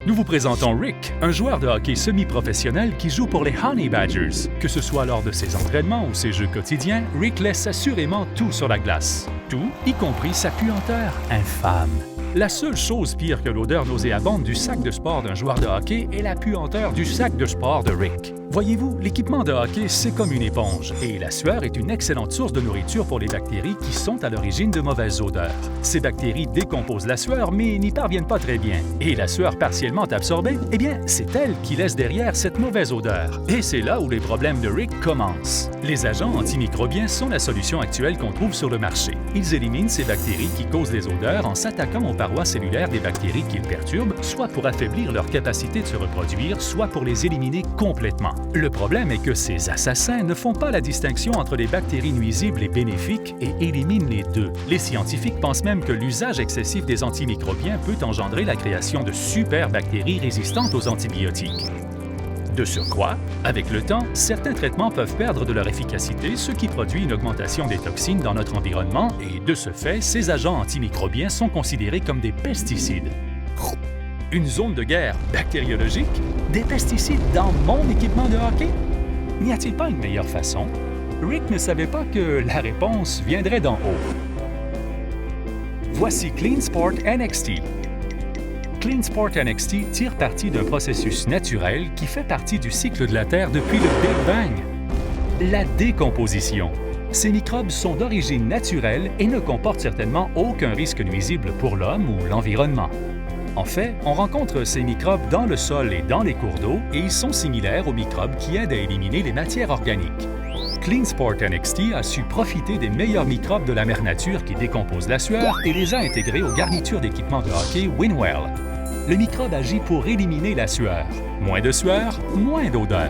Nous vous présentons Rick, un joueur de hockey semi-professionnel qui joue pour les Honey Badgers. Que ce soit lors de ses entraînements ou ses jeux quotidiens, Rick laisse assurément tout sur la glace. Tout, y compris sa puanteur infâme. La seule chose pire que l'odeur nauséabonde du sac de sport d'un joueur de hockey est la puanteur du sac de sport de Rick. Voyez-vous, l'équipement de hockey, c'est comme une éponge, et la sueur est une excellente source de nourriture pour les bactéries qui sont à l'origine de mauvaises odeurs. Ces bactéries décomposent la sueur, mais n'y parviennent pas très bien. Et la sueur partiellement absorbée, eh bien, c'est elle qui laisse derrière cette mauvaise odeur. Et c'est là où les problèmes de Rick commencent. Les agents antimicrobiens sont la solution actuelle qu'on trouve sur le marché. Ils éliminent ces bactéries qui causent les odeurs en s'attaquant aux parois cellulaires des bactéries qu'ils perturbent, soit pour affaiblir leur capacité de se reproduire, soit pour les éliminer complètement. Le problème est que ces assassins ne font pas la distinction entre les bactéries nuisibles et bénéfiques et éliminent les deux. Les scientifiques pensent même que l'usage excessif des antimicrobiens peut engendrer la création de super bactéries résistantes aux antibiotiques. De surcroît, avec le temps, certains traitements peuvent perdre de leur efficacité, ce qui produit une augmentation des toxines dans notre environnement et, de ce fait, ces agents antimicrobiens sont considérés comme des pesticides. Une zone de guerre bactériologique? Des pesticides dans mon équipement de hockey? N'y a-t-il pas une meilleure façon? Rick ne savait pas que la réponse viendrait d'en haut. Voici CleanSport NXT. CleanSport NXT tire parti d'un processus naturel qui fait partie du cycle de la Terre depuis le Big Bang. La décomposition. Ces microbes sont d'origine naturelle et ne comportent certainement aucun risque nuisible pour l'homme ou l'environnement. En fait, on rencontre ces microbes dans le sol et dans les cours d'eau et ils sont similaires aux microbes qui aident à éliminer les matières organiques. CleanSport NXT a su profiter des meilleurs microbes de la mère nature qui décomposent la sueur et les a intégrés aux garnitures d'équipements de hockey Winwell. Le microbe agit pour éliminer la sueur. Moins de sueur, moins d'odeur.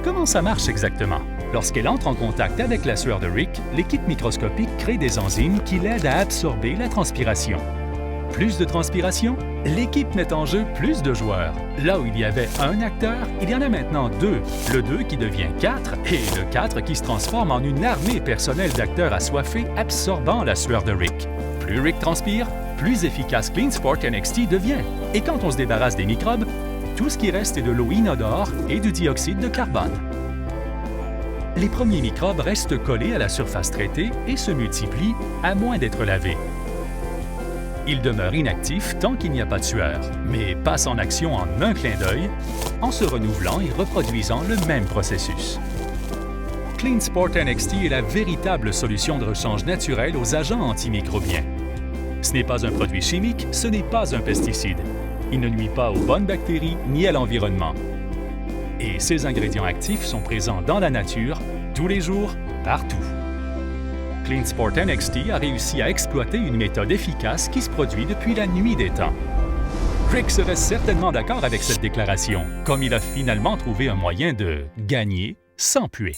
Comment ça marche exactement? Lorsqu'elle entre en contact avec la sueur de Rick, l'équipe microscopique crée des enzymes qui l'aident à absorber la transpiration. Plus de transpiration, l'équipe met en jeu plus de joueurs. Là où il y avait un acteur, il y en a maintenant deux. Le 2 qui devient 4 et le 4 qui se transforme en une armée personnelle d'acteurs assoiffés absorbant la sueur de Rick. Plus Rick transpire, plus efficace CleanSport NXT devient. Et quand on se débarrasse des microbes, tout ce qui reste est de l'eau inodore et du dioxyde de carbone. Les premiers microbes restent collés à la surface traitée et se multiplient à moins d'être lavés. Ils demeurent inactifs tant qu'il n'y a pas de sueur, mais passent en action en un clin d'œil, en se renouvelant et reproduisant le même processus. CleanSport NXT est la véritable solution de rechange naturel aux agents antimicrobiens. Ce n'est pas un produit chimique, ce n'est pas un pesticide. Il ne nuit pas aux bonnes bactéries ni à l'environnement. Et ces ingrédients actifs sont présents dans la nature, tous les jours, partout. CleanSport NXT a réussi à exploiter une méthode efficace qui se produit depuis la nuit des temps. Rick serait certainement d'accord avec cette déclaration, comme il a finalement trouvé un moyen de gagner sans puer.